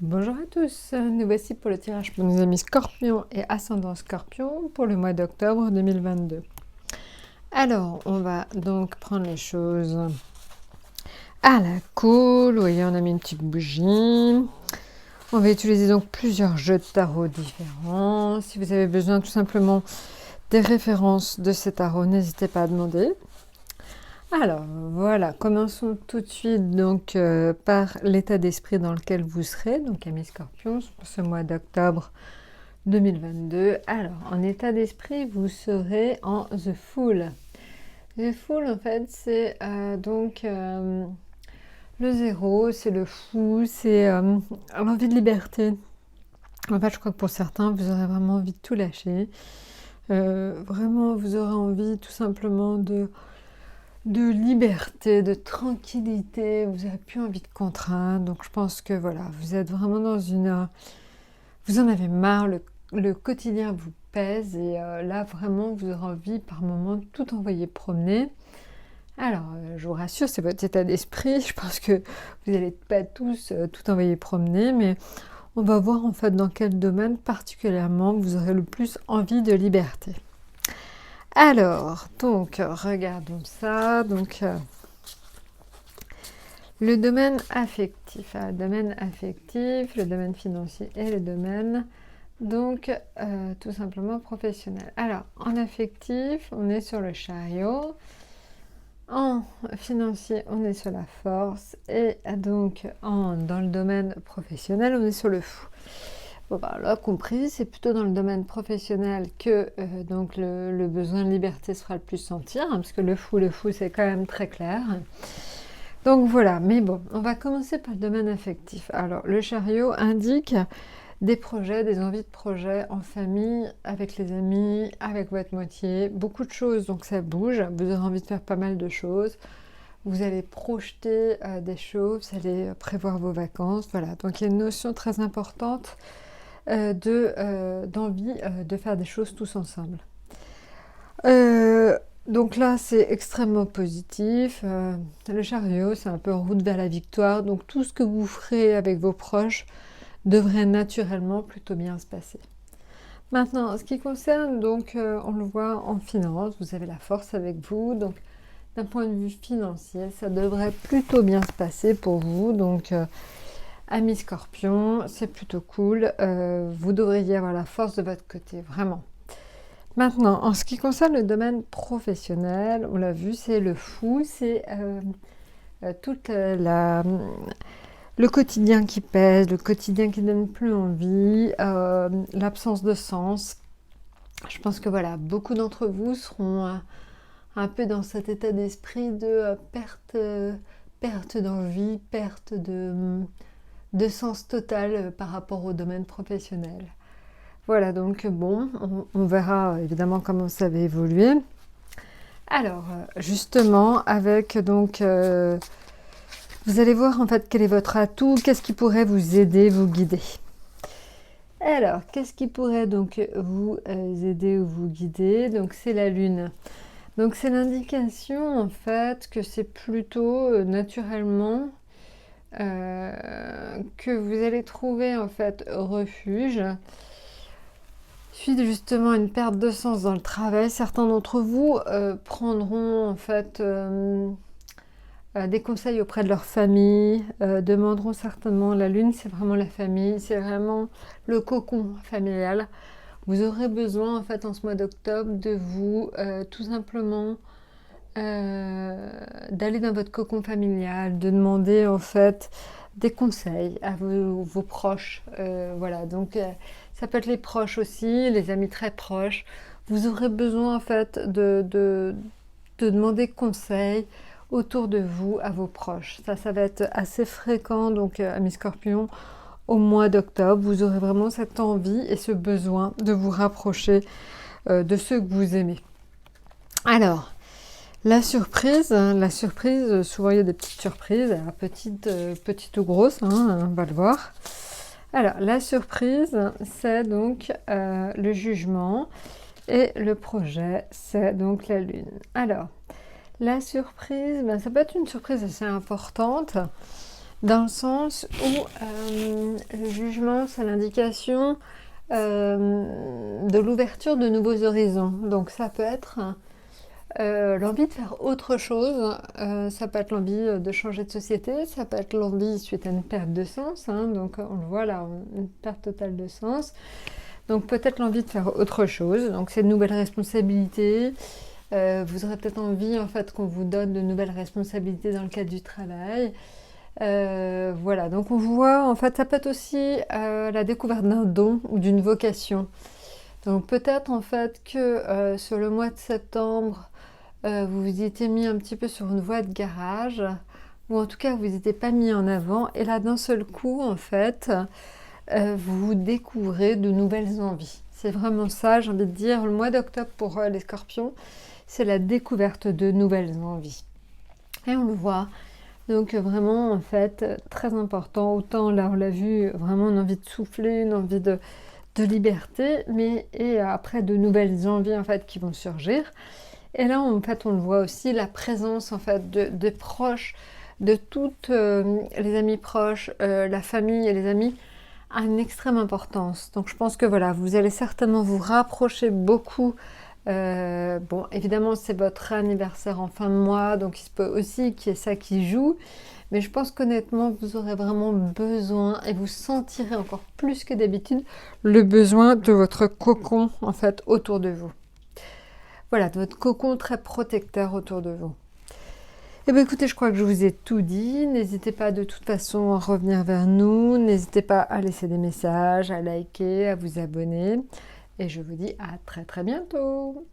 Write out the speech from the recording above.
Bonjour à tous, nous voici pour le tirage pour nos amis Scorpion et Ascendant Scorpion pour le mois d'octobre 2022. Alors, on va donc prendre les choses à la cool. Vous voyez, on a mis une petite bougie. On va utiliser donc plusieurs jeux de tarot différents. Si vous avez besoin tout simplement des références de ces tarots, n'hésitez pas à demander. Alors voilà, commençons tout de suite donc par l'état d'esprit dans lequel vous serez, donc amis Scorpions, pour ce mois d'octobre 2022. Alors, en état d'esprit, vous serez en The Fool. The Fool, en fait, c'est donc le zéro, c'est le fou, c'est l'envie de liberté. En fait, je crois que pour certains, vous aurez vraiment envie de tout lâcher. Vraiment, vous aurez envie tout simplement de liberté, de tranquillité, vous n'avez plus envie de contraintes, donc je pense que voilà, vous êtes vraiment dans une... vous en avez marre, le quotidien vous pèse et là vraiment vous aurez envie par moment de tout envoyer promener. Alors je vous rassure, c'est votre état d'esprit, je pense que vous n'allez pas tous tout envoyer promener, mais on va voir en fait dans quel domaine particulièrement vous aurez le plus envie de liberté. Alors, donc, regardons ça. Donc, le domaine affectif. Le domaine affectif, le domaine financier et le domaine, donc, tout simplement professionnel. Alors, en affectif, on est sur le chariot. En financier, on est sur la force. Et donc, dans le domaine professionnel, on est sur le fou. Bon, bah, là, compris, c'est plutôt dans le domaine professionnel que donc le besoin de liberté se fera le plus sentir, hein, parce que le fou, c'est quand même très clair. Donc voilà, mais bon, on va commencer par le domaine affectif. Alors, le chariot indique des projets, des envies de projets en famille, avec les amis, avec votre moitié, beaucoup de choses, donc ça bouge, vous aurez envie de faire pas mal de choses. Vous allez projeter des choses, vous allez prévoir vos vacances, voilà. Donc il y a une notion très importante d'envie de faire des choses tous ensemble. Donc là, c'est extrêmement positif. Le chariot, c'est un peu en route vers la victoire. Donc tout ce que vous ferez avec vos proches devrait naturellement plutôt bien se passer. Maintenant, en ce qui concerne, donc, on le voit en finance, vous avez la force avec vous. Donc, d'un point de vue financier, ça devrait plutôt bien se passer pour vous. Donc, amis Scorpion, c'est plutôt cool. Vous devriez avoir la force de votre côté, vraiment. Maintenant, en ce qui concerne le domaine professionnel, on l'a vu, c'est le fou, c'est toute le quotidien qui pèse, le quotidien qui ne donne plus envie, l'absence de sens. Je pense que voilà, beaucoup d'entre vous seront un peu dans cet état d'esprit de perte d'envie, perte de sens total par rapport au domaine professionnel. Voilà, donc bon, on verra évidemment comment ça va évoluer. Alors, justement, avec donc... vous allez voir en fait quel est votre atout, qu'est-ce qui pourrait vous aider, vous guider. Alors, qu'est-ce qui pourrait donc vous aider ou vous guider? Donc, c'est la lune. Donc, c'est l'indication en fait que c'est plutôt naturellement que vous allez trouver en fait refuge suite justement à une perte de sens dans le travail. Certains d'entre vous prendront en fait des conseils auprès de leur famille, demanderont certainement, la lune c'est vraiment la famille, c'est vraiment le cocon familial. Vous aurez besoin en fait en ce mois d'octobre de vous tout simplement d'aller dans votre cocon familial, de demander en fait des conseils à vos proches. Voilà, donc ça peut être les proches aussi, les amis très proches. Vous aurez besoin en fait de demander conseil autour de vous à vos proches. Ça va être assez fréquent, donc amis Scorpions, au mois d'octobre. Vous aurez vraiment cette envie et ce besoin de vous rapprocher de ceux que vous aimez. Alors, la surprise, souvent il y a des petites surprises, petites ou grosses, hein, on va le voir. Alors, la surprise, c'est donc le jugement et le projet, c'est donc la lune. Alors, la surprise, ça peut être une surprise assez importante, dans le sens où le jugement, c'est l'indication de l'ouverture de nouveaux horizons. Donc ça peut être l'envie de faire autre chose, ça peut être l'envie de changer de société, ça peut être l'envie suite à une perte de sens, hein, donc on le voit là, une perte totale de sens. Donc peut-être l'envie de faire autre chose, donc c'est de nouvelles responsabilités. Vous aurez peut-être envie en fait qu'on vous donne de nouvelles responsabilités dans le cadre du travail. Voilà, donc on voit en fait ça peut être aussi la découverte d'un don ou d'une vocation. Donc peut-être en fait que sur le mois de septembre, vous vous étiez mis un petit peu sur une voie de garage, ou en tout cas vous n'étiez pas mis en avant, et là d'un seul coup en fait, vous découvrez de nouvelles envies. C'est vraiment ça, j'ai envie de dire, le mois d'octobre pour les scorpions, c'est la découverte de nouvelles envies. Et on le voit, donc vraiment en fait, très important, autant là on l'a vu, vraiment une envie de souffler, une envie de liberté, mais et après de nouvelles envies en fait qui vont surgir. Et là en fait on le voit aussi, la présence en fait de proches, de toutes les amis proches, la famille et les amis a une extrême importance. Donc je pense que voilà, vous allez certainement vous rapprocher beaucoup. Bon, évidemment, c'est votre anniversaire en fin de mois, donc il se peut aussi qu'il y ait ça qui joue. Mais je pense qu'honnêtement, vous aurez vraiment besoin et vous sentirez encore plus que d'habitude le besoin de votre cocon, en fait, autour de vous. Voilà, de votre cocon très protecteur autour de vous. Eh bien écoutez, je crois que je vous ai tout dit. N'hésitez pas de toute façon à revenir vers nous. N'hésitez pas à laisser des messages, à liker, à vous abonner. Et je vous dis à très très bientôt.